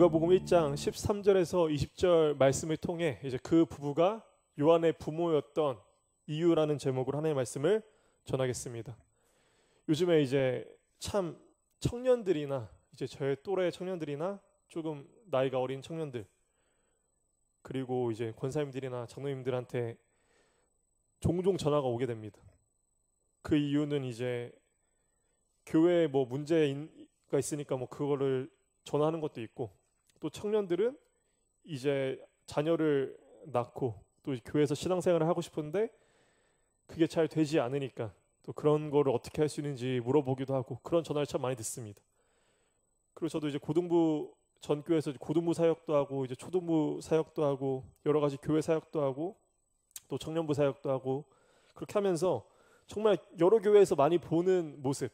누가복음 1장 13절에서 20절 말씀을 통해 이제 그 부부가 요한의 부모였던 이유라는 제목으로 하나님의 말씀을 전하겠습니다. 요즘에 이제 참 청년들이나 이제 저의 또래 청년들이나 조금 나이가 어린 청년들 그리고 이제 권사님들이나 장로님들한테 종종 전화가 오게 됩니다. 그 이유는 이제 교회에 뭐 문제가 있으니까 뭐 그거를 전화하는 것도 있고, 또 청년들은 이제 자녀를 낳고 또 교회에서 신앙생활을 하고 싶은데 그게 잘 되지 않으니까 또 그런 거를 어떻게 할 수 있는지 물어보기도 하고, 그런 전화를 참 많이 듣습니다. 그리고 저도 이제 고등부 전교에서 고등부 사역도 하고 이제 초등부 사역도 하고 여러 가지 교회 사역도 하고 또 청년부 사역도 하고 그렇게 하면서 정말 여러 교회에서 많이 보는 모습,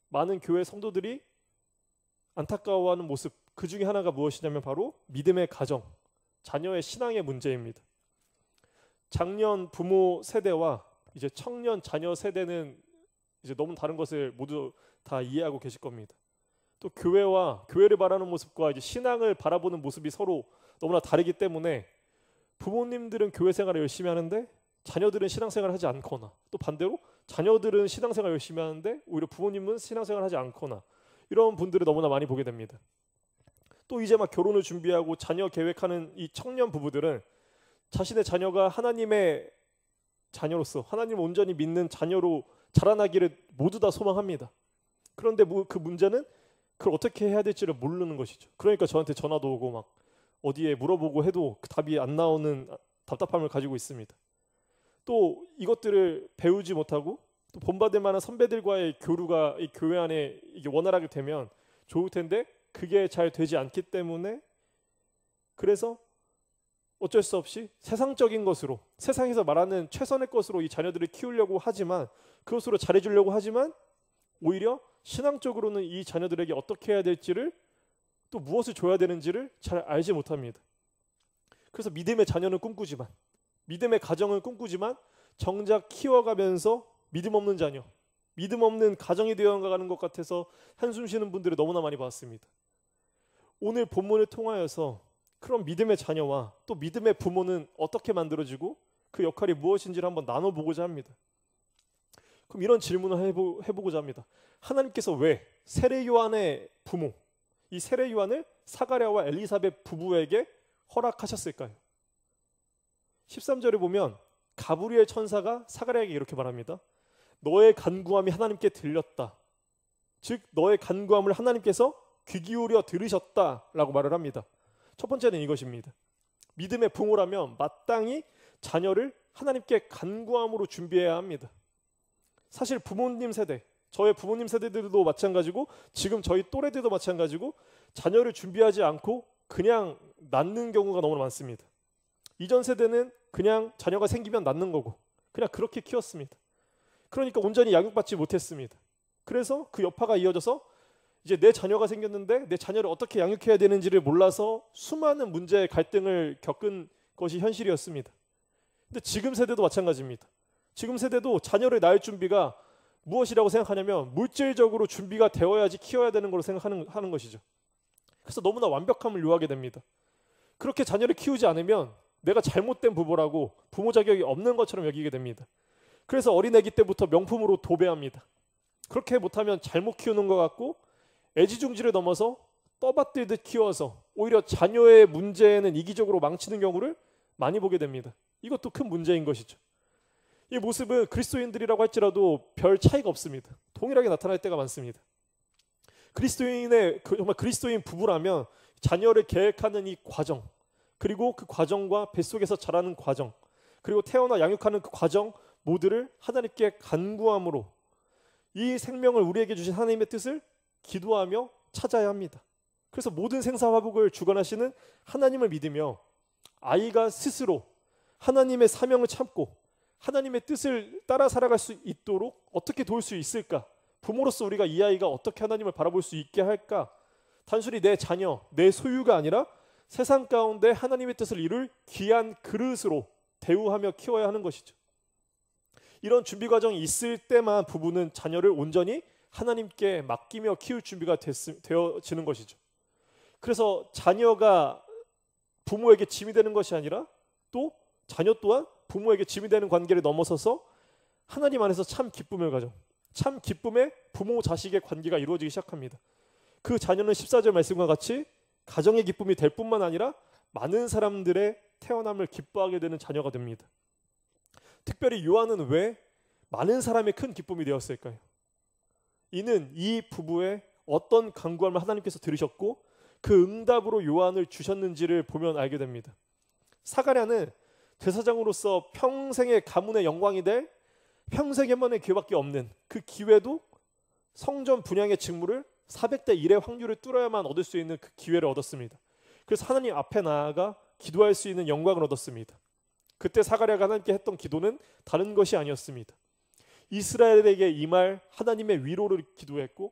많은 교회 성도들이 안타까워하는 모습, 그 중에 하나가 무엇이냐면 바로 믿음의 가정, 자녀의 신앙의 문제입니다. 장년 부모 세대와 이제 청년 자녀 세대는 이제 너무 다른 것을 모두 다 이해하고 계실 겁니다. 또 교회와 교회를 바라는 모습과 이제 신앙을 바라보는 모습이 서로 너무나 다르기 때문에 부모님들은 교회 생활을 열심히 하는데 자녀들은 신앙생활을 하지 않거나, 또 반대로 자녀들은 신앙생활 열심히 하는데 오히려 부모님은 신앙생활을 하지 않거나, 이런 분들을 너무나 많이 보게 됩니다. 또 이제 막 결혼을 준비하고 자녀 계획하는 이 청년 부부들은 자신의 자녀가 하나님의 자녀로서 하나님을 온전히 믿는 자녀로 자라나기를 모두 다 소망합니다. 그런데 그 문제는 그걸 어떻게 해야 될지를 모르는 것이죠. 그러니까 저한테 전화도 오고 막 어디에 물어보고 해도 그 답이 안 나오는 답답함을 가지고 있습니다. 또 이것들을 배우지 못하고 또 본받을 만한 선배들과의 교류가 이 교회 안에 이게 원활하게 되면 좋을 텐데 그게 잘 되지 않기 때문에, 그래서 어쩔 수 없이 세상적인 것으로, 세상에서 말하는 최선의 것으로 이 자녀들을 키우려고 하지만, 그것으로 잘해주려고 하지만 오히려 신앙적으로는 이 자녀들에게 어떻게 해야 될지를, 또 무엇을 줘야 되는지를 잘 알지 못합니다. 그래서 믿음의 자녀는 꿈꾸지만, 믿음의 가정은 꿈꾸지만 정작 키워가면서 믿음 없는 자녀, 믿음 없는 가정이 되어가는 것 같아서 한숨 쉬는 분들을 너무나 많이 봤습니다. 오늘 본문을 통하여서 그런 믿음의 자녀와 또 믿음의 부모는 어떻게 만들어지고 그 역할이 무엇인지를 한번 나눠보고자 합니다. 그럼 이런 질문을 해보고자 합니다. 하나님께서 왜 세례 요한의 부모, 이 세례 요한을 사가랴와 엘리사벳 부부에게 허락하셨을까요? 13절에 보면 가브리엘 천사가 사가랴에게 이렇게 말합니다. 너의 간구함이 하나님께 들렸다. 즉 너의 간구함을 하나님께서 귀 기울여 들으셨다라고 말을 합니다. 첫 번째는 이것입니다. 믿음의 부모라면 마땅히 자녀를 하나님께 간구함으로 준비해야 합니다. 사실 부모님 세대, 저의 부모님 세대들도 마찬가지고 지금 저희 또래들도 마찬가지고 자녀를 준비하지 않고 그냥 낳는 경우가 너무 많습니다. 이전 세대는 그냥 자녀가 생기면 낳는 거고 그냥 그렇게 키웠습니다. 그러니까 온전히 양육받지 못했습니다. 그래서 그 여파가 이어져서 이제 내 자녀가 생겼는데 내 자녀를 어떻게 양육해야 되는지를 몰라서 수많은 문제의 갈등을 겪은 것이 현실이었습니다. 근데 지금 세대도 마찬가지입니다. 지금 세대도 자녀를 낳을 준비가 무엇이라고 생각하냐면 물질적으로 준비가 되어야지 키워야 되는 걸로 생각하는 것이죠. 그래서 너무나 완벽함을 요하게 됩니다. 그렇게 자녀를 키우지 않으면 내가 잘못된 부모라고 부모 자격이 없는 것처럼 여기게 됩니다. 그래서 어린애기 때부터 명품으로 도배합니다. 그렇게 못하면 잘못 키우는 것 같고 애지중지를 넘어서 떠받들듯 키워서 오히려 자녀의 문제는 이기적으로 망치는 경우를 많이 보게 됩니다. 이것도 큰 문제인 것이죠. 이 모습은 그리스도인들이라고 할지라도 별 차이가 없습니다. 동일하게 나타날 때가 많습니다. 정말 그리스도인 부부라면 자녀를 계획하는 이 과정, 그리고 그 과정과 뱃속에서 자라는 과정, 그리고 태어나 양육하는 그 과정 모두를 하나님께 간구함으로 이 생명을 우리에게 주신 하나님의 뜻을 기도하며 찾아야 합니다. 그래서 모든 생사화복을 주관하시는 하나님을 믿으며 아이가 스스로 하나님의 사명을 참고 하나님의 뜻을 따라 살아갈 수 있도록 어떻게 도울 수 있을까? 부모로서 우리가 이 아이가 어떻게 하나님을 바라볼 수 있게 할까? 단순히 내 자녀, 내 소유가 아니라 세상 가운데 하나님의 뜻을 이룰 귀한 그릇으로 대우하며 키워야 하는 것이죠. 이런 준비 과정이 있을 때만 부부는 자녀를 온전히 하나님께 맡기며 키울 준비가 되어지는 것이죠. 그래서 자녀가 부모에게 짐이 되는 것이 아니라 또 자녀 또한 부모에게 짐이 되는 관계를 넘어서서 하나님 안에서 참 기쁨의 가정, 참 기쁨의 부모 자식의 관계가 이루어지기 시작합니다. 그 자녀는 14절 말씀과 같이 가정의 기쁨이 될 뿐만 아니라 많은 사람들의 태어남을 기뻐하게 되는 자녀가 됩니다. 특별히 요한은 왜 많은 사람의 큰 기쁨이 되었을까요? 이는 이 부부의 어떤 간구함을 하나님께서 들으셨고 그 응답으로 요한을 주셨는지를 보면 알게 됩니다. 사가랴는 제사장으로서 평생의 가문의 영광이 될 평생에만의 기회밖에 없는 그 기회도 성전 분향의 직무를 400대 1의 확률을 뚫어야만 얻을 수 있는 그 기회를 얻었습니다. 그래서 하나님 앞에 나아가 기도할 수 있는 영광을 얻었습니다. 그때 사가랴가 하나님께 했던 기도는 다른 것이 아니었습니다. 이스라엘에게 임할 하나님의 위로를 기도했고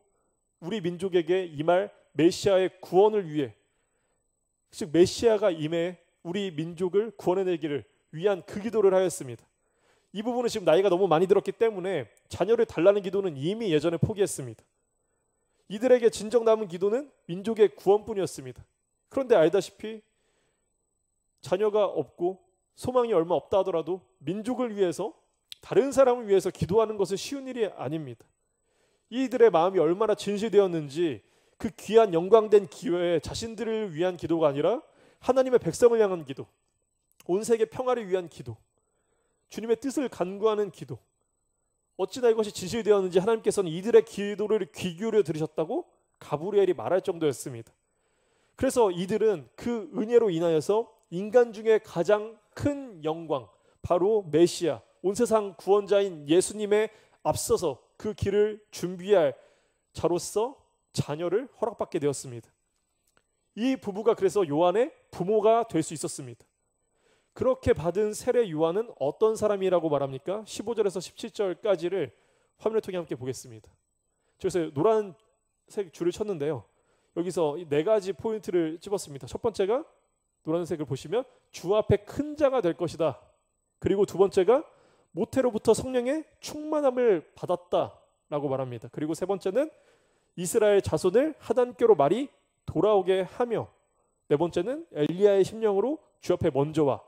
우리 민족에게 임할 메시아의 구원을 위해, 즉 메시아가 임해 우리 민족을 구원해내기를 위한 그 기도를 하였습니다. 이 부분은 지금 나이가 너무 많이 들었기 때문에 자녀를 달라는 기도는 이미 예전에 포기했습니다. 이들에게 진정 남은 기도는 민족의 구원뿐이었습니다. 그런데 알다시피 자녀가 없고 소망이 얼마 없다 하더라도 민족을 위해서, 다른 사람을 위해서 기도하는 것은 쉬운 일이 아닙니다. 이들의 마음이 얼마나 진실되었는지 그 귀한 영광된 기회에 자신들을 위한 기도가 아니라 하나님의 백성을 향한 기도, 온 세계 평화를 위한 기도, 주님의 뜻을 간구하는 기도, 어찌나 이것이 진실되었는지 하나님께서는 이들의 기도를 귀 기울여 들으셨다고 가브리엘이 말할 정도였습니다. 그래서 이들은 그 은혜로 인하여서 인간 중에 가장 큰 영광, 바로 메시아, 온 세상 구원자인 예수님에 앞서서 그 길을 준비할 자로서 자녀를 허락받게 되었습니다. 이 부부가 그래서 요한의 부모가 될 수 있었습니다. 그렇게 받은 세례 요한은 어떤 사람이라고 말합니까? 15절에서 17절까지를 화면을 통해 함께 보겠습니다. 그래서 노란색 줄을 쳤는데요. 여기서 이 네 가지 포인트를 집었습니다. 첫 번째가 노란색을 보시면 주 앞에 큰 자가 될 것이다. 그리고 두 번째가 모태로부터 성령의 충만함을 받았다라고 말합니다. 그리고 세 번째는 이스라엘 자손을 하단교로 말이 돌아오게 하며, 네 번째는 엘리야의 심령으로 주 앞에 먼저 와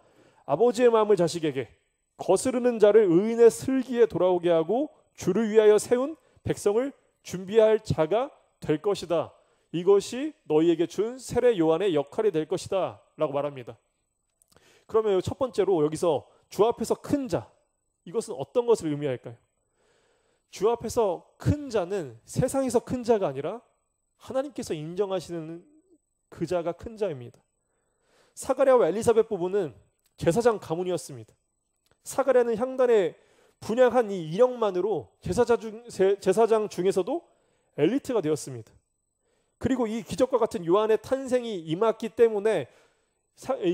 아버지의 마음을 자식에게, 거스르는 자를 의인의 슬기에 돌아오게 하고 주를 위하여 세운 백성을 준비할 자가 될 것이다. 이것이 너희에게 준 세례 요한의 역할이 될 것이다 라고 말합니다. 그러면 첫 번째로 여기서 주 앞에서 큰 자, 이것은 어떤 것을 의미할까요? 주 앞에서 큰 자는 세상에서 큰 자가 아니라 하나님께서 인정하시는 그 자가 큰 자입니다. 사가랴와 엘리사벳 부부는 제사장 가문이었습니다. 사가랴는 향단에 분향한 이 이력만으로 제사장 중에서도 엘리트가 되었습니다. 그리고 이 기적과 같은 요한의 탄생이 임했기 때문에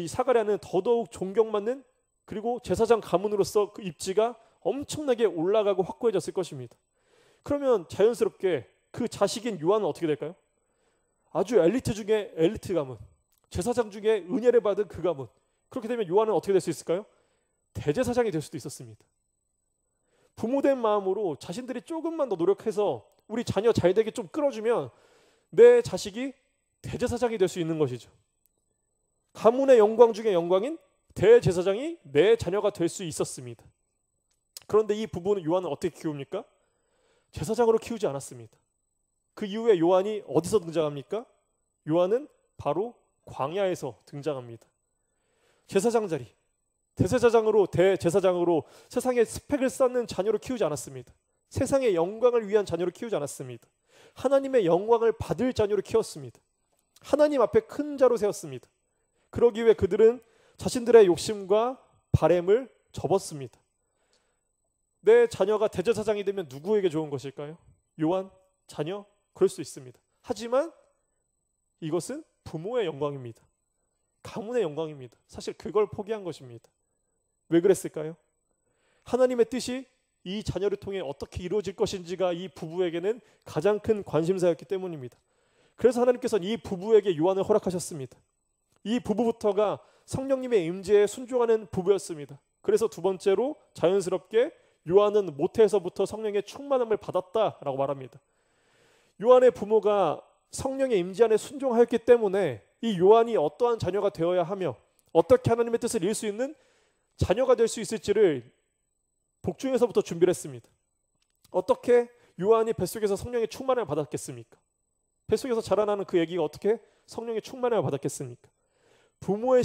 사가랴는 더더욱 존경받는, 그리고 제사장 가문으로서 그 입지가 엄청나게 올라가고 확고해졌을 것입니다. 그러면 자연스럽게 그 자식인 요한은 어떻게 될까요? 아주 엘리트 중에 엘리트 가문, 제사장 중에 은혜를 받은 그 가문. 그렇게 되면 요한은 어떻게 될 수 있을까요? 대제사장이 될 수도 있었습니다. 부모된 마음으로 자신들이 조금만 더 노력해서 우리 자녀 잘 되게 좀 끌어주면 내 자식이 대제사장이 될 수 있는 것이죠. 가문의 영광 중에 영광인 대제사장이 내 자녀가 될 수 있었습니다. 그런데 이 부부는 요한을 어떻게 키웁니까? 제사장으로 키우지 않았습니다. 그 이후에 요한이 어디서 등장합니까? 요한은 바로 광야에서 등장합니다. 제사장 자리, 대제사장으로 세상의 스펙을 쌓는 자녀로 키우지 않았습니다. 세상의 영광을 위한 자녀로 키우지 않았습니다. 하나님의 영광을 받을 자녀로 키웠습니다. 하나님 앞에 큰 자로 세웠습니다. 그러기 위해 그들은 자신들의 욕심과 바램을 접었습니다. 내 자녀가 대제사장이 되면 누구에게 좋은 것일까요? 요한 자녀? 그럴 수 있습니다. 하지만 이것은 부모의 영광입니다. 가문의 영광입니다. 사실 그걸 포기한 것입니다. 왜 그랬을까요? 하나님의 뜻이 이 자녀를 통해 어떻게 이루어질 것인지가 이 부부에게는 가장 큰 관심사였기 때문입니다. 그래서 하나님께서는 이 부부에게 요한을 허락하셨습니다. 이 부부부터가 성령님의 임재에 순종하는 부부였습니다. 그래서 두 번째로 자연스럽게 요한은 모태에서부터 성령의 충만함을 받았다라고 말합니다. 요한의 부모가 성령의 임재 안에 순종하였기 때문에 이 요한이 어떠한 자녀가 되어야 하며 어떻게 하나님의 뜻을 이룰 수 있는 자녀가 될 수 있을지를 복중에서부터 준비를 했습니다. 어떻게 요한이 뱃속에서 성령의 충만함을 받았겠습니까? 뱃속에서 자라나는 그 아기가 어떻게 성령의 충만함을 받았겠습니까? 부모의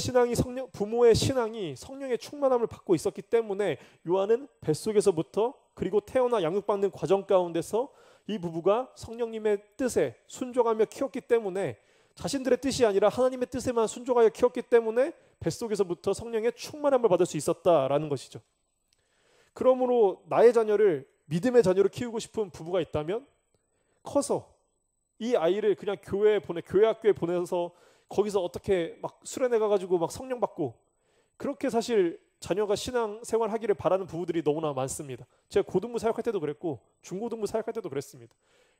신앙이 성령의 충만함을 받고 있었기 때문에 요한은 뱃속에서부터 그리고 태어나 양육받는 과정 가운데서 이 부부가 성령님의 뜻에 순종하며 키웠기 때문에 자신들의 뜻이 아니라 하나님의 뜻에만 순종하여 키웠기 때문에 뱃속에서부터 성령의 충만함을 받을 수 있었다라는 것이죠. 그러므로 나의 자녀를 믿음의 자녀로 키우고 싶은 부부가 있다면 커서 이 아이를 그냥 교회 학교에 보내서 거기서 어떻게 막 수련회 가가지고 막 성령 받고 그렇게 사실 자녀가 신앙 생활하기를 바라는 부부들이 너무나 많습니다. 제가 고등부 사역할 때도 그랬고 중고등부 사역할 때도 그랬습니다.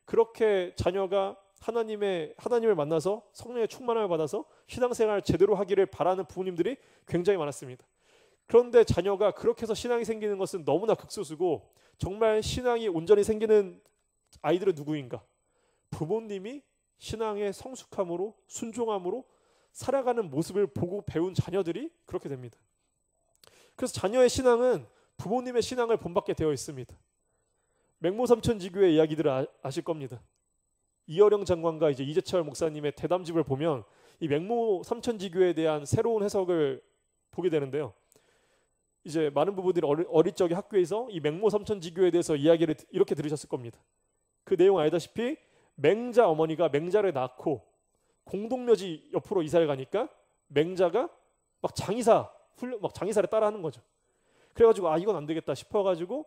그렇게 자녀가 하나님을 만나서 성령의 충만함을 받아서 신앙생활 제대로 하기를 바라는 부모님들이 굉장히 많았습니다. 그런데 자녀가 그렇게 해서 신앙이 생기는 것은 너무나 극소수고 정말 신앙이 온전히 생기는 아이들은 누구인가? 부모님이 신앙의 성숙함으로 순종함으로 살아가는 모습을 보고 배운 자녀들이 그렇게 됩니다. 그래서 자녀의 신앙은 부모님의 신앙을 본받게 되어 있습니다. 맹모삼천지교의 이야기들을 아실 겁니다. 이어령 장관과 이제 이재철 목사님의 대담집을 보면 이 맹모삼천지교에 대한 새로운 해석을 보게 되는데요. 이제 많은 부부들이 어릴 적에 학교에서 이 맹모삼천지교에 대해서 이야기를 이렇게 들으셨을 겁니다. 그 내용 알다시피 맹자 어머니가 맹자를 낳고 공동묘지 옆으로 이사를 가니까 맹자가 막 장의사를 따라하는 거죠. 그래가지고 이건 안 되겠다 싶어가지고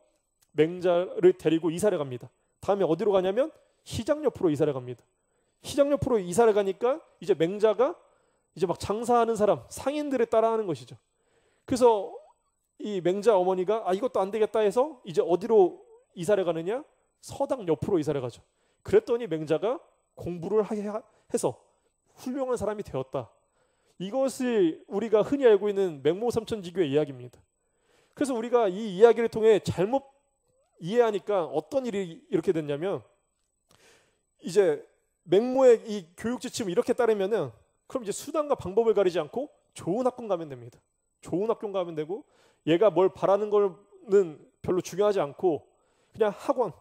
맹자를 데리고 이사를 갑니다. 다음에 어디로 가냐면 시장 옆으로 이사를 갑니다. 시장 옆으로 이사를 가니까 이제 맹자가 이제 막 장사하는 사람 상인들을 따라하는 것이죠. 그래서 이 맹자 어머니가 이것도 안 되겠다 해서 이제 어디로 이사를 가느냐? 서당 옆으로 이사를 가죠. 그랬더니 맹자가 공부를 해서 훌륭한 사람이 되었다. 이것을 우리가 흔히 알고 있는 맹모삼천지교의 이야기입니다. 그래서 우리가 이 이야기를 통해 잘못 이해하니까 어떤 일이 이렇게 됐냐면 이제 맹모의 이 교육 지침을 이렇게 따르면은 그럼 이제 수단과 방법을 가리지 않고 좋은 학교 가면 됩니다. 좋은 학교 가면 되고 얘가 뭘 바라는 거는 별로 중요하지 않고 그냥 학원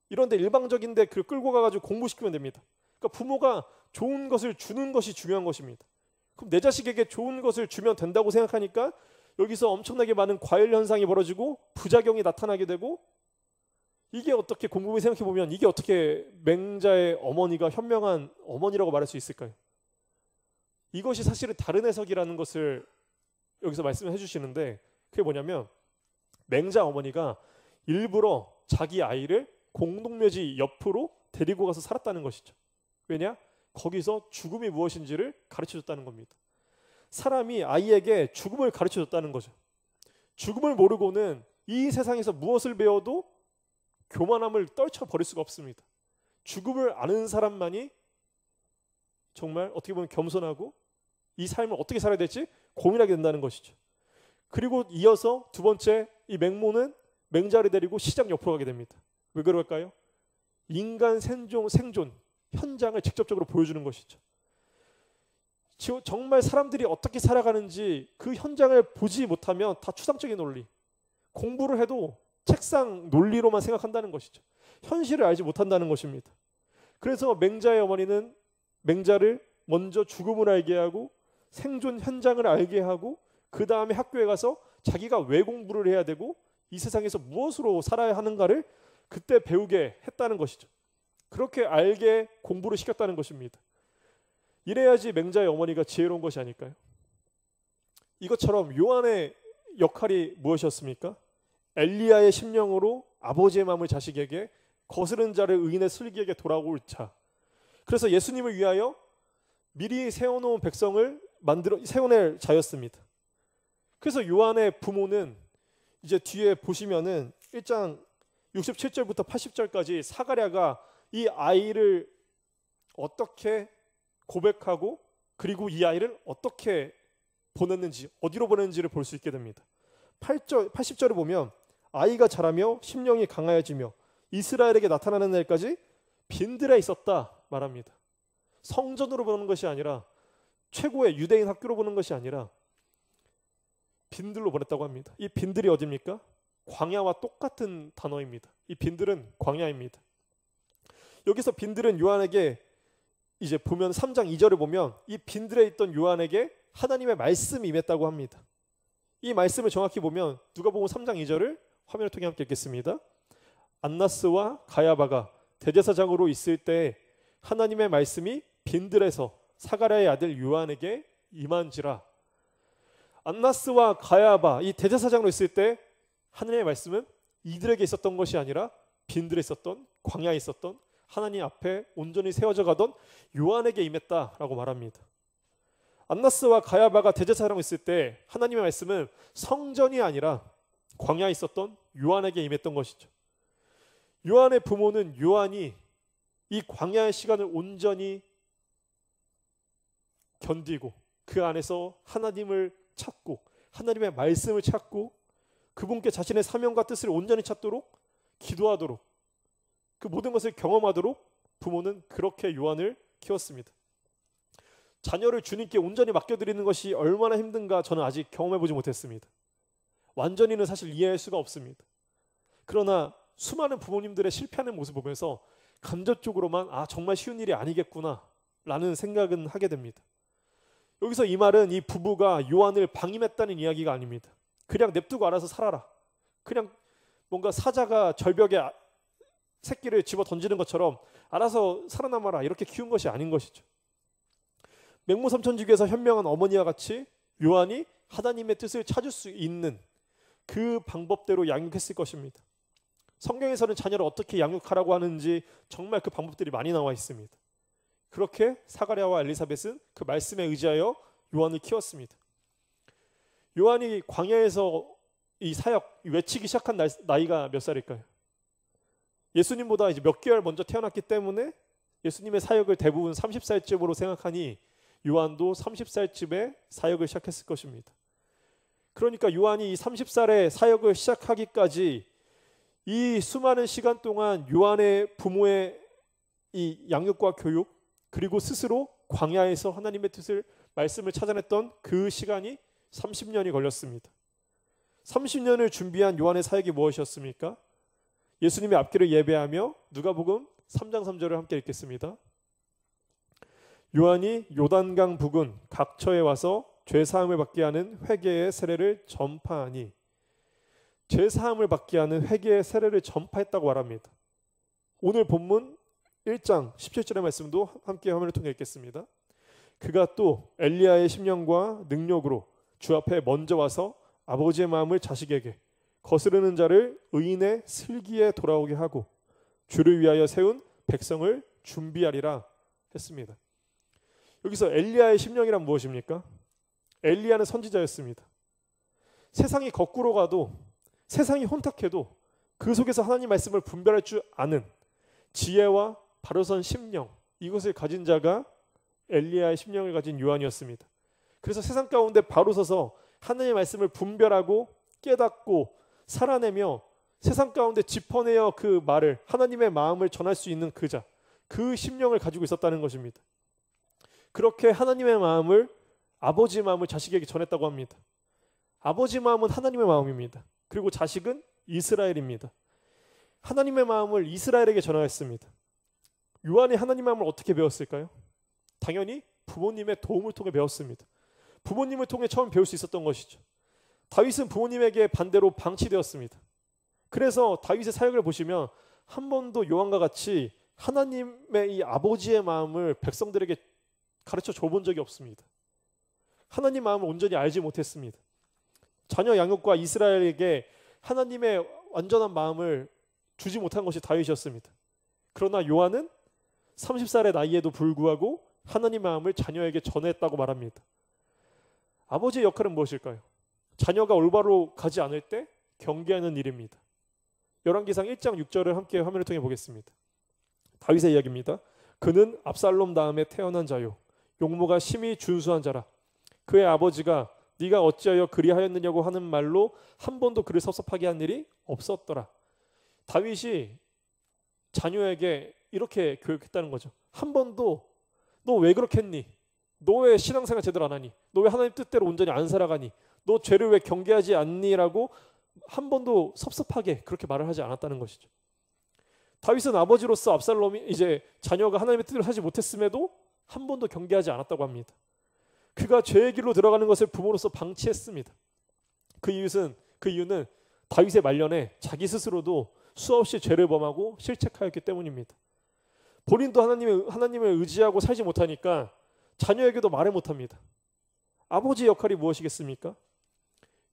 이런 데 일방적인데 그 끌고 가가지고 공부시키면 됩니다. 그러니까 부모가 좋은 것을 주는 것이 중요한 것입니다. 그럼 내 자식에게 좋은 것을 주면 된다고 생각하니까 여기서 엄청나게 많은 과열 현상이 벌어지고 부작용이 나타나게 되고 이게 어떻게 곰곰이 생각해 보면 이게 어떻게 맹자의 어머니가 현명한 어머니라고 말할 수 있을까요? 이것이 사실은 다른 해석이라는 것을 여기서 말씀해 주시는데 그게 뭐냐면 맹자 어머니가 일부러 자기 아이를 공동묘지 옆으로 데리고 가서 살았다는 것이죠. 왜냐? 거기서 죽음이 무엇인지를 가르쳐줬다는 겁니다. 사람이 아이에게 죽음을 가르쳐줬다는 거죠. 죽음을 모르고는 이 세상에서 무엇을 배워도 교만함을 떨쳐버릴 수가 없습니다. 죽음을 아는 사람만이 정말 어떻게 보면 겸손하고 이 삶을 어떻게 살아야 될지 고민하게 된다는 것이죠. 그리고 이어서 두 번째 이 맹모는 맹자를 데리고 시장 옆으로 가게 됩니다. 왜 그럴까요? 인간 생존 현장을 직접적으로 보여주는 것이죠. 정말 사람들이 어떻게 살아가는지 그 현장을 보지 못하면 다 추상적인 논리, 공부를 해도 책상 논리로만 생각한다는 것이죠. 현실을 알지 못한다는 것입니다. 그래서 맹자의 어머니는 맹자를 먼저 죽음을 알게 하고 생존 현장을 알게 하고 그 다음에 학교에 가서 자기가 왜 공부를 해야 되고 이 세상에서 무엇으로 살아야 하는가를 그때 배우게 했다는 것이죠. 그렇게 알게 공부를 시켰다는 것입니다. 이래야지 맹자의 어머니가 지혜로운 것이 아닐까요? 이것처럼 요한의 역할이 무엇이었습니까? 엘리야의 심령으로 아버지의 마음을 자식에게 거스른 자를 의인의 슬기에게 돌아올 자. 그래서 예수님을 위하여 미리 세워놓은 백성을 세워낼 자였습니다. 그래서 요한의 부모는 이제 뒤에 보시면은 1장 67절부터 80절까지 사가랴가 이 아이를 어떻게 고백하고 그리고 이 아이를 어떻게 보냈는지 어디로 보냈는지를 볼 수 있게 됩니다. 80절을 보면 아이가 자라며 심령이 강하여지며 이스라엘에게 나타나는 날까지 빈들에 있었다 말합니다. 성전으로 보는 것이 아니라 최고의 유대인 학교로 보는 것이 아니라 빈들로 보냈다고 합니다. 이 빈들이 어디입니까? 광야와 똑같은 단어입니다. 이 빈들은 광야입니다. 여기서 빈들은 요한에게 이제 보면 3장 2절을 보면 이 빈들에 있던 요한에게 하나님의 말씀이 임했다고 합니다. 이 말씀을 정확히 보면 누가복음 3장 2절을 화면을 통해 함께 읽겠습니다. 안나스와 가야바가 대제사장으로 있을 때 하나님의 말씀이 빈들에서 사가랴의 아들 요한에게 임한지라. 안나스와 가야바 이 대제사장으로 있을 때 하나님의 말씀은 이들에게 있었던 것이 아니라 빈들에 있었던 광야에 있었던 하나님 앞에 온전히 세워져 가던 요한에게 임했다라고 말합니다. 안나스와 가야바가 대제사장으로 있을 때 하나님의 말씀은 성전이 아니라 광야에 있었던 요한에게 임했던 것이죠. 요한의 부모는 요한이 이 광야의 시간을 온전히 견디고 그 안에서 하나님을 찾고 하나님의 말씀을 찾고 그분께 자신의 사명과 뜻을 온전히 찾도록 기도하도록 그 모든 것을 경험하도록 부모는 그렇게 요한을 키웠습니다. 자녀를 주님께 온전히 맡겨드리는 것이 얼마나 힘든가 저는 아직 경험해보지 못했습니다. 완전히는 사실 이해할 수가 없습니다. 그러나 수많은 부모님들의 실패하는 모습을 보면서 간접적으로만 정말 쉬운 일이 아니겠구나 라는 생각은 하게 됩니다. 여기서 이 말은 이 부부가 요한을 방임했다는 이야기가 아닙니다. 그냥 냅두고 알아서 살아라. 그냥 뭔가 사자가 절벽에 새끼를 집어 던지는 것처럼 알아서 살아남아라 이렇게 키운 것이 아닌 것이죠. 맹모삼천지교에서 현명한 어머니와 같이 요한이 하나님의 뜻을 찾을 수 있는 그 방법대로 양육했을 것입니다. 성경에서는 자녀를 어떻게 양육하라고 하는지 정말 그 방법들이 많이 나와 있습니다. 그렇게 사가랴와 엘리사벳은 그 말씀에 의지하여 요한을 키웠습니다. 요한이 광야에서 이 사역 외치기 시작한 나이가 몇 살일까요? 예수님보다 이제 몇 개월 먼저 태어났기 때문에 예수님의 사역을 대부분 30살쯤으로 생각하니 요한도 30살쯤에 사역을 시작했을 것입니다. 그러니까 요한이 이 30살에 사역을 시작하기까지 이 수많은 시간 동안 요한의 부모의 이 양육과 교육 그리고 스스로 광야에서 하나님의 뜻을 말씀을 찾아냈던 그 시간이 30년이 걸렸습니다. 30년을 준비한 요한의 사역이 무엇이었습니까? 예수님의 앞길을 예배하며 누가복음 3장 3절을 함께 읽겠습니다. 요한이 요단강 부근 각처에 와서 죄사함을 받게 하는 회개의 세례를 전파하니 죄사함을 받게 하는 회개의 세례를 전파했다고 말합니다. 오늘 본문 1장 17절의 말씀도 함께 화면을 통해 읽겠습니다. 그가 또 엘리야의 심령과 능력으로 주 앞에 먼저 와서 아버지의 마음을 자식에게 거스르는 자를 의인의 슬기에 돌아오게 하고 주를 위하여 세운 백성을 준비하리라 했습니다. 여기서 엘리야의 심령이란 무엇입니까? 엘리야는 선지자였습니다. 세상이 거꾸로 가도 세상이 혼탁해도 그 속에서 하나님 말씀을 분별할 줄 아는 지혜와 바로선 심령 이것을 가진 자가 엘리야의 심령을 가진 요한이었습니다. 그래서 세상 가운데 바로 서서 하나님의 말씀을 분별하고 깨닫고 살아내며 세상 가운데 짚어내어 그 말을 하나님의 마음을 전할 수 있는 그자 그 심령을 가지고 있었다는 것입니다. 그렇게 하나님의 마음을 아버지의 마음을 자식에게 전했다고 합니다. 아버지 마음은 하나님의 마음입니다. 그리고 자식은 이스라엘입니다. 하나님의 마음을 이스라엘에게 전하였습니다. 요한이 하나님의 마음을 어떻게 배웠을까요? 당연히 부모님의 도움을 통해 배웠습니다. 부모님을 통해 처음 배울 수 있었던 것이죠. 다윗은 부모님에게 반대로 방치되었습니다. 그래서 다윗의 사역을 보시면 한 번도 요한과 같이 하나님의 이 아버지의 마음을 백성들에게 가르쳐 줘본 적이 없습니다. 하나님 마음을 온전히 알지 못했습니다. 자녀 양육과 이스라엘에게 하나님의 완전한 마음을 주지 못한 것이 다윗이었습니다. 그러나 요한은 30살의 나이에도 불구하고 하나님 마음을 자녀에게 전했다고 말합니다. 아버지의 역할은 무엇일까요? 자녀가 올바로 가지 않을 때 경계하는 일입니다. 열왕기상 1장 6절을 함께 화면을 통해 보겠습니다. 다윗의 이야기입니다. 그는 압살롬 다음에 태어난 자요 용모가 심히 준수한 자라. 그의 아버지가 네가 어찌하여 그리하였느냐고 하는 말로 한 번도 그를 섭섭하게 한 일이 없었더라. 다윗이 자녀에게 이렇게 교육했다는 거죠. 한 번도 너 왜 그렇게 했니? 너 왜 신앙생활 제대로 안 하니? 너 왜 하나님 뜻대로 온전히 안 살아가니? 너 죄를 왜 경계하지 않니? 라고 한 번도 섭섭하게 그렇게 말을 하지 않았다는 것이죠. 다윗은 아버지로서 압살롬이 이제 자녀가 하나님의 뜻을 하지 못했음에도 한 번도 경계하지 않았다고 합니다. 그가 죄의 길로 들어가는 것을 부모로서 방치했습니다. 그 이유는 다윗의 말년에 자기 스스로도 수없이 죄를 범하고 실책하였기 때문입니다. 본인도 하나님을 의지하고 살지 못하니까 자녀에게도 말을 못합니다. 아버지의 역할이 무엇이겠습니까?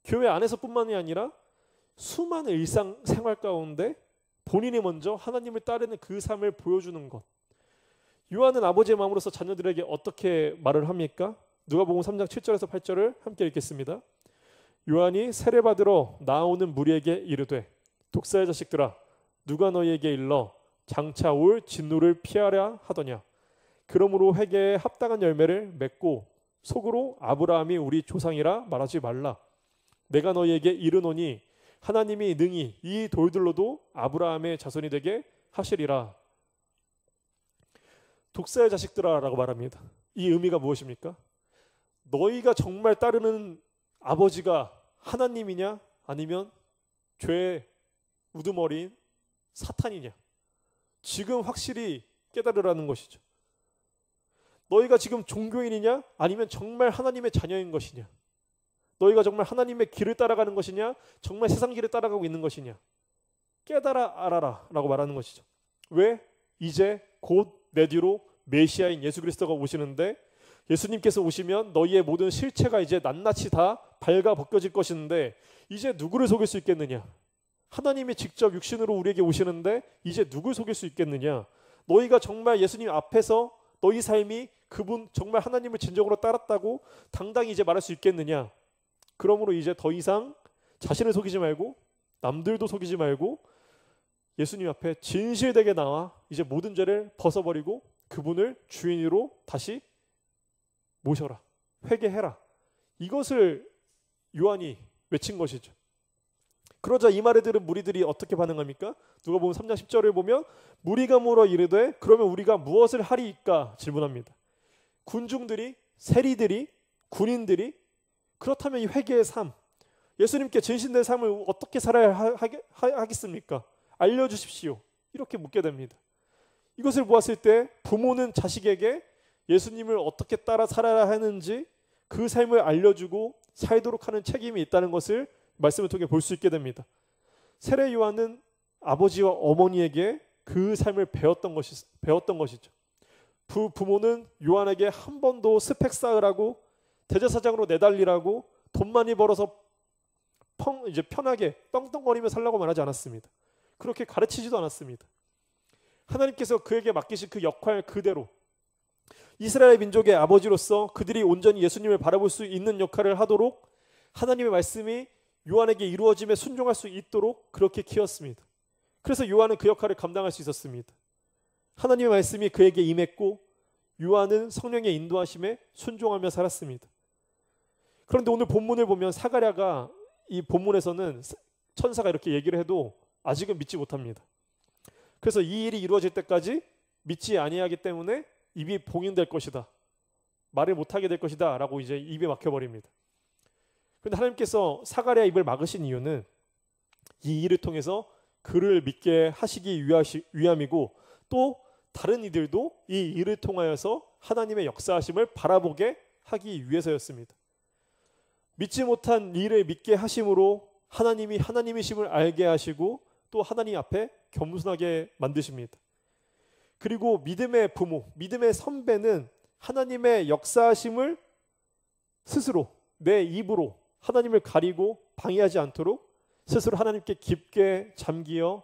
교회 안에서뿐만이 아니라 수많은 일상생활 가운데 본인이 먼저 하나님을 따르는 그 삶을 보여주는 것. 요한은 아버지의 마음으로서 자녀들에게 어떻게 말을 합니까? 누가복음 3장 7절에서 8절을 함께 읽겠습니다. 요한이 세례받으러 나오는 무리에게 이르되 독사의 자식들아 누가 너희에게 일러 장차 올 진노를 피하려 하더냐. 그러므로 회개에 합당한 열매를 맺고 속으로 아브라함이 우리 조상이라 말하지 말라. 내가 너희에게 이르노니 하나님이 능히 이 돌들로도 아브라함의 자손이 되게 하시리라. 독사의 자식들아 라고 말합니다. 이 의미가 무엇입니까? 너희가 정말 따르는 아버지가 하나님이냐 아니면 죄의 우두머리인 사탄이냐. 지금 확실히 깨달으라는 것이죠. 너희가 지금 종교인이냐 아니면 정말 하나님의 자녀인 것이냐. 너희가 정말 하나님의 길을 따라가는 것이냐 정말 세상 길을 따라가고 있는 것이냐. 깨달아 알아라 라고 말하는 것이죠. 왜? 이제 곧 내 뒤로 메시아인 예수 그리스도가 오시는데 예수님께서 오시면 너희의 모든 실체가 이제 낱낱이 다 발가 벗겨질 것인데 이제 누구를 속일 수 있겠느냐. 하나님이 직접 육신으로 우리에게 오시는데 이제 누굴 속일 수 있겠느냐. 너희가 정말 예수님 앞에서 너희 삶이 그분 정말 하나님을 진정으로 따랐다고 당당히 이제 말할 수 있겠느냐. 그러므로 이제 더 이상 자신을 속이지 말고 남들도 속이지 말고 예수님 앞에 진실되게 나와 이제 모든 죄를 벗어버리고 그분을 주인으로 다시 모셔라. 회개해라. 이것을 요한이 외친 것이죠. 그러자 이 말을 들은 무리들이 어떻게 반응합니까? 누가복음 3장 10절을 보면 무리가 물어 이르되 그러면 우리가 무엇을 하리이까 질문합니다. 군중들이, 세리들이, 군인들이 그렇다면 이 회개의 삶, 예수님께 진실된 삶을 어떻게 살아야 하겠습니까? 알려주십시오. 이렇게 묻게 됩니다. 이것을 보았을 때 부모는 자식에게 예수님을 어떻게 따라 살아야 하는지 그 삶을 알려주고 살도록 하는 책임이 있다는 것을 말씀을 통해 볼 수 있게 됩니다. 세례 요한은 아버지와 어머니에게 그 삶을 배웠던 것이죠. 부모는 요한에게 한 번도 스펙 쌓으라고 대제사장으로 내달리라고 돈 많이 벌어서 이제 편하게 떵떵거리며 살라고 말하지 않았습니다. 그렇게 가르치지도 않았습니다. 하나님께서 그에게 맡기신 그 역할 그대로 이스라엘 민족의 아버지로서 그들이 온전히 예수님을 바라볼 수 있는 역할을 하도록 하나님의 말씀이 요한에게 이루어짐에 순종할 수 있도록 그렇게 키웠습니다. 그래서 요한은 그 역할을 감당할 수 있었습니다. 하나님의 말씀이 그에게 임했고 요한은 성령의 인도하심에 순종하며 살았습니다. 그런데 오늘 본문을 보면 사가랴가 이 본문에서는 천사가 이렇게 얘기를 해도 아직은 믿지 못합니다. 그래서 이 일이 이루어질 때까지 믿지 아니하기 때문에 입이 봉인될 것이다. 말을 못하게 될 것이다 라고 이제 입에 막혀버립니다. 그런데 하나님께서 사가랴 입을 막으신 이유는 이 일을 통해서 그를 믿게 하시기 위함이고 또 다른 이들도 이 일을 통하여서 하나님의 역사하심을 바라보게 하기 위해서였습니다. 믿지 못한 일을 믿게 하심으로 하나님이 하나님이심을 알게 하시고 또 하나님 앞에 겸손하게 만드십니다. 그리고 믿음의 부모, 믿음의 선배는 하나님의 역사하심을 스스로 내 입으로 하나님을 가리고 방해하지 않도록 스스로 하나님께 깊게 잠기어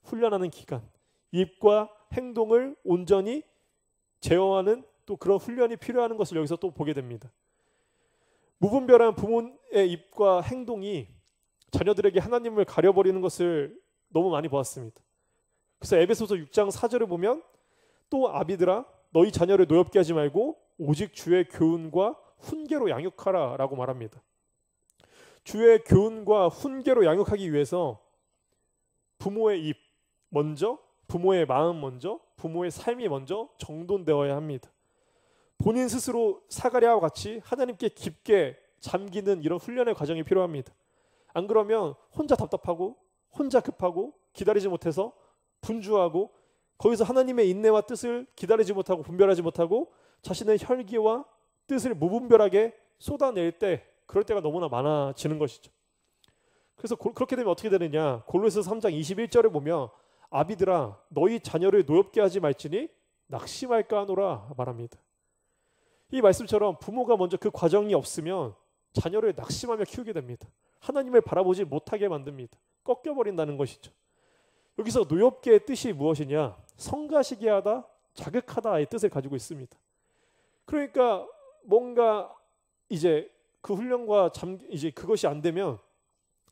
훈련하는 기간, 입과 행동을 온전히 제어하는 또 그런 훈련이 필요한 것을 여기서 또 보게 됩니다. 무분별한 부모의 입과 행동이 자녀들에게 하나님을 가려버리는 것을 너무 많이 보았습니다. 그래서 에베소서 6장 4절을 보면 또 아비들아 너희 자녀를 노엽게 하지 말고 오직 주의 교훈과 훈계로 양육하라 라고 말합니다. 주의 교훈과 훈계로 양육하기 위해서 부모의 입 먼저, 부모의 마음 먼저, 부모의 삶이 먼저 정돈되어야 합니다. 본인 스스로 사가랴와 같이 하나님께 깊게 잠기는 이런 훈련의 과정이 필요합니다. 안 그러면 혼자 답답하고 혼자 급하고 기다리지 못해서 분주하고 거기서 하나님의 인내와 뜻을 기다리지 못하고 분별하지 못하고 자신의 혈기와 뜻을 무분별하게 쏟아낼 때 그럴 때가 너무나 많아지는 것이죠. 그래서 그렇게 되면 어떻게 되느냐? 골로새서 3장 21절에 보면 아비들아 너희 자녀를 노엽게 하지 말지니 낙심할까 하노라 말합니다. 이 말씀처럼 부모가 먼저 그 과정이 없으면 자녀를 낙심하며 키우게 됩니다. 하나님을 바라보지 못하게 만듭니다. 꺾여버린다는 것이죠. 여기서 노엽게의 뜻이 무엇이냐? 성가시게 하다, 자극하다의 뜻을 가지고 있습니다. 그러니까 뭔가 이제 그 훈련과 이제 그것이 안 되면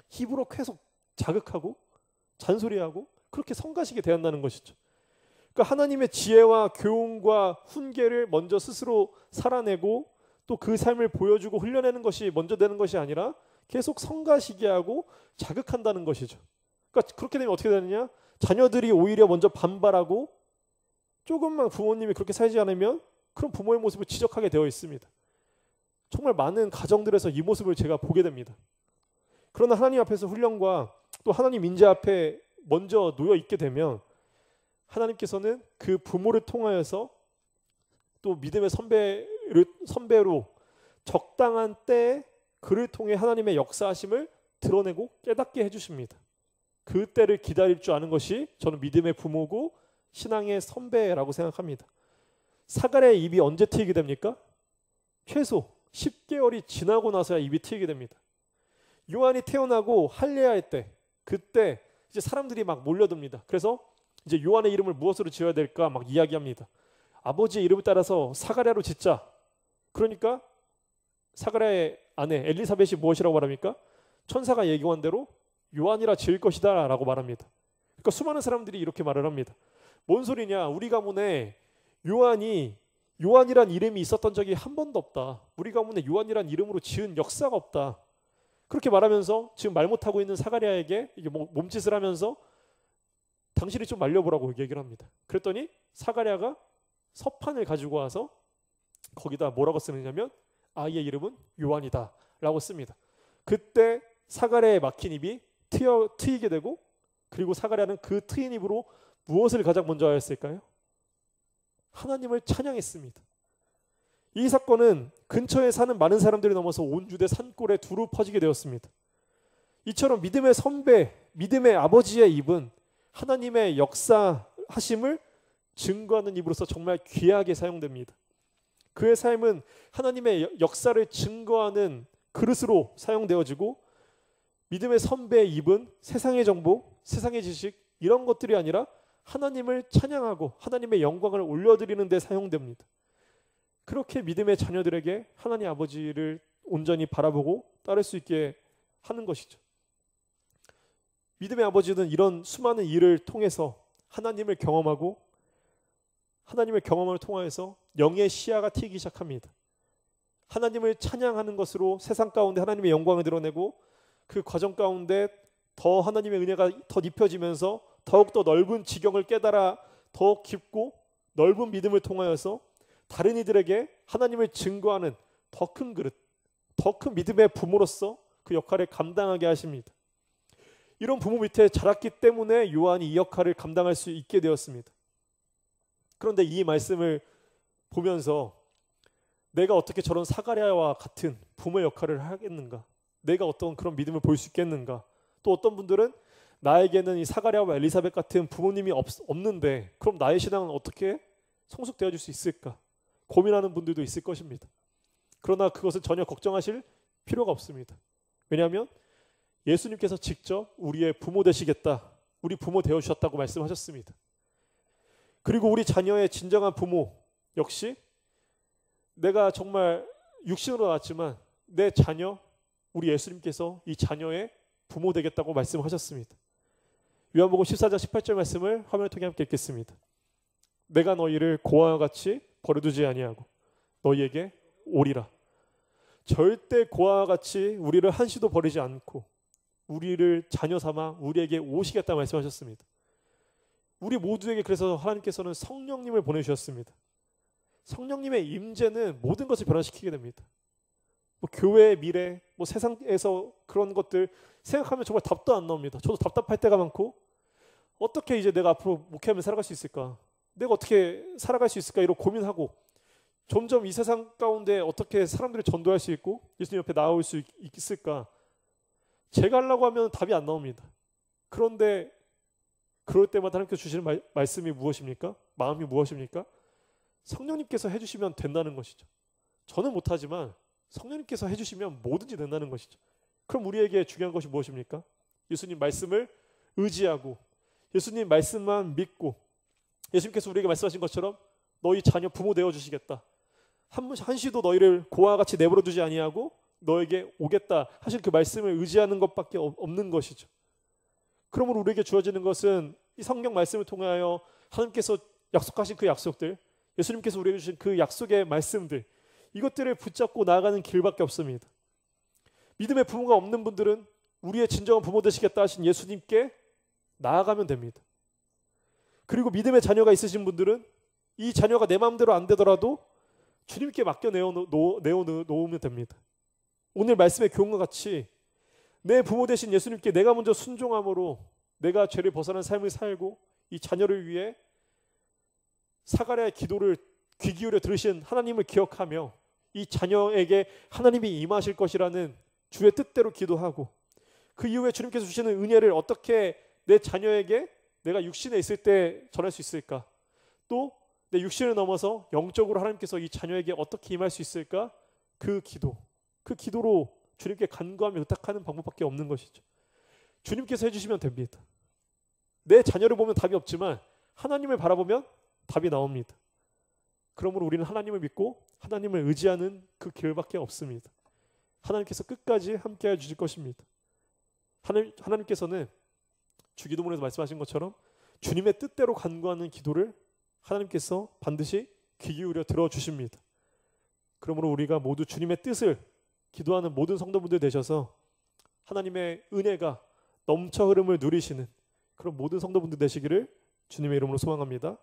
힘으로 계속 자극하고 잔소리하고 그렇게 성가시게 대한다는 것이죠. 그러니까 하나님의 지혜와 교훈과 훈계를 먼저 스스로 살아내고 또 그 삶을 보여주고 훈련하는 것이 먼저 되는 것이 아니라 계속 성가시게 하고 자극한다는 것이죠. 그러니까 그렇게 되면 어떻게 되느냐? 자녀들이 오히려 먼저 반발하고 조금만 부모님이 그렇게 살지 않으면 그런 부모의 모습을 지적하게 되어 있습니다. 정말 많은 가정들에서 이 모습을 제가 보게 됩니다. 그러나 하나님 앞에서 훈련과 또 하나님 인재 앞에 먼저 놓여 있게 되면 하나님께서는 그 부모를 통하여서 또 믿음의 선배로 적당한 때에 그를 통해 하나님의 역사하심을 드러내고 깨닫게 해주십니다. 그 때를 기다릴 줄 아는 것이 저는 믿음의 부모고 신앙의 선배라고 생각합니다. 사가랴의 입이 언제 트이게 됩니까? 최소 10개월이 지나고 나서야 입이 트이게 됩니다. 요한이 태어나고 할례할 때 그때 이제 사람들이 막 몰려듭니다. 그래서 이제 요한의 이름을 무엇으로 지어야 될까 막 이야기합니다. 아버지의 이름을 따라서 사가랴로 짓자. 그러니까 사가랴의 아내 엘리사벳이 무엇이라고 말합니까? 천사가 예고한 대로 요한이라 지을 것이다 라고 말합니다. 그러니까 수많은 사람들이 이렇게 말을 합니다. 뭔 소리냐? 우리 가문에 요한이란 이름이 있었던 적이 한 번도 없다. 우리 가문에 요한이란 이름으로 지은 역사가 없다. 그렇게 말하면서 지금 말 못하고 있는 사가랴에게 이게 몸짓을 하면서 당신이 좀 말려보라고 얘기를 합니다. 그랬더니 사가랴가 서판을 가지고 와서 거기다 뭐라고 쓰느냐면 아이의 이름은 요한이다 라고 씁니다. 그때 사가랴의 막힌 입이 트이게 되고 그리고 사가랴는 그 트인 입으로 무엇을 가장 먼저 하였을까요? 하나님을 찬양했습니다. 이 사건은 근처에 사는 많은 사람들이 넘어서 온 유대 산골에 두루 퍼지게 되었습니다. 이처럼 믿음의 선배, 믿음의 아버지의 입은 하나님의 역사하심을 증거하는 입으로서 정말 귀하게 사용됩니다. 그의 삶은 하나님의 역사를 증거하는 그릇으로 사용되어지고 믿음의 선배의 입은 세상의 정보, 세상의 지식 이런 것들이 아니라 하나님을 찬양하고 하나님의 영광을 올려드리는 데 사용됩니다. 그렇게 믿음의 자녀들에게 하나님 아버지를 온전히 바라보고 따를 수 있게 하는 것이죠. 믿음의 아버지는 이런 수많은 일을 통해서 하나님을 경험하고 하나님의 경험을 통하여서 영의 시야가 트이기 시작합니다. 하나님을 찬양하는 것으로 세상 가운데 하나님의 영광을 드러내고 그 과정 가운데 더 하나님의 은혜가 더 입혀지면서 더욱더 넓은 지경을 깨달아 더 깊고 넓은 믿음을 통하여서 다른 이들에게 하나님을 증거하는 더 큰 그릇, 더 큰 믿음의 부모로서 그 역할을 감당하게 하십니다. 이런 부모 밑에 자랐기 때문에 요한이 이 역할을 감당할 수 있게 되었습니다. 그런데 이 말씀을 보면서 내가 어떻게 저런 사가랴와 같은 부모의 역할을 하겠는가? 내가 어떤 그런 믿음을 볼 수 있겠는가? 또 어떤 분들은 나에게는 이 사가랴와 엘리사벳 같은 부모님이 없는데 그럼 나의 신앙은 어떻게 성숙되어질 수 있을까? 고민하는 분들도 있을 것입니다. 그러나 그것은 전혀 걱정하실 필요가 없습니다. 왜냐하면 예수님께서 직접 우리의 부모 되시겠다, 우리 부모 되어주셨다고 말씀하셨습니다. 그리고 우리 자녀의 진정한 부모 역시 내가 정말 육신으로 낳았지만 내 자녀, 우리 예수님께서 이 자녀의 부모 되겠다고 말씀하셨습니다. 요한복음 14장 18절 말씀을 화면을 통해 함께 읽겠습니다. 내가 너희를 고아와 같이 버려두지 아니하고 너희에게 오리라. 절대 고아와 같이 우리를 한시도 버리지 않고 우리를 자녀 삼아 우리에게 오시겠다 말씀하셨습니다. 우리 모두에게 그래서 하나님께서는 성령님을 보내주셨습니다. 성령님의 임재는 모든 것을 변화시키게 됩니다. 뭐 교회의 미래, 뭐 세상에서 그런 것들 생각하면 정말 답도 안 나옵니다. 저도 답답할 때가 많고, 어떻게 이제 내가 앞으로 목회하며 살아갈 수 있을까? 내가 어떻게 살아갈 수 있을까? 이런 고민하고, 점점 이 세상 가운데 어떻게 사람들을 전도할 수 있고 예수님 옆에 나올 수 있을까? 제가 하려고 하면 답이 안 나옵니다. 그런데 그럴 때마다 하나님께서 주시는 말씀이 무엇입니까? 마음이 무엇입니까? 성령님께서 해주시면 된다는 것이죠. 저는 못하지만 성령님께서 해주시면 뭐든지 된다는 것이죠. 그럼 우리에게 중요한 것이 무엇입니까? 예수님 말씀을 의지하고 예수님 말씀만 믿고, 예수님께서 우리에게 말씀하신 것처럼 너희 자녀 부모 되어주시겠다, 한시도 너희를 고아와 같이 내버려 두지 아니하고 너에게 오겠다 하신 그 말씀을 의지하는 것밖에 없는 것이죠. 그러므로 우리에게 주어지는 것은 이 성경 말씀을 통하여 하나님께서 약속하신 그 약속들, 예수님께서 우리에게 주신 그 약속의 말씀들, 이것들을 붙잡고 나아가는 길밖에 없습니다. 믿음의 부모가 없는 분들은 우리의 진정한 부모 되시겠다 하신 예수님께 나아가면 됩니다. 그리고 믿음의 자녀가 있으신 분들은 이 자녀가 내 마음대로 안 되더라도 주님께 맡겨 내어놓으면 됩니다. 오늘 말씀의 교훈과 같이 내 부모 되신 예수님께 내가 먼저 순종함으로 내가 죄를 벗어난 삶을 살고 이 자녀를 위해 사가랴의 기도를 귀 기울여 들으신 하나님을 기억하며 이 자녀에게 하나님이 임하실 것이라는 주의 뜻대로 기도하고, 그 이후에 주님께서 주시는 은혜를 어떻게 내 자녀에게 내가 육신에 있을 때 전할 수 있을까? 또 내 육신을 넘어서 영적으로 하나님께서 이 자녀에게 어떻게 임할 수 있을까? 그 기도로 주님께 간구하며 부탁하는 방법밖에 없는 것이죠. 주님께서 해주시면 됩니다. 내 자녀를 보면 답이 없지만 하나님을 바라보면 답이 나옵니다. 그러므로 우리는 하나님을 믿고 하나님을 의지하는 그 길밖에 없습니다. 하나님께서 끝까지 함께해 주실 것입니다. 하나님께서는 주기도문에서 말씀하신 것처럼 주님의 뜻대로 간구하는 기도를 하나님께서 반드시 귀 기울여 들어주십니다. 그러므로 우리가 모두 주님의 뜻을 기도하는 모든 성도분들 되셔서 하나님의 은혜가 넘쳐 흐름을 누리시는 그런 모든 성도분들 되시기를 주님의 이름으로 소망합니다.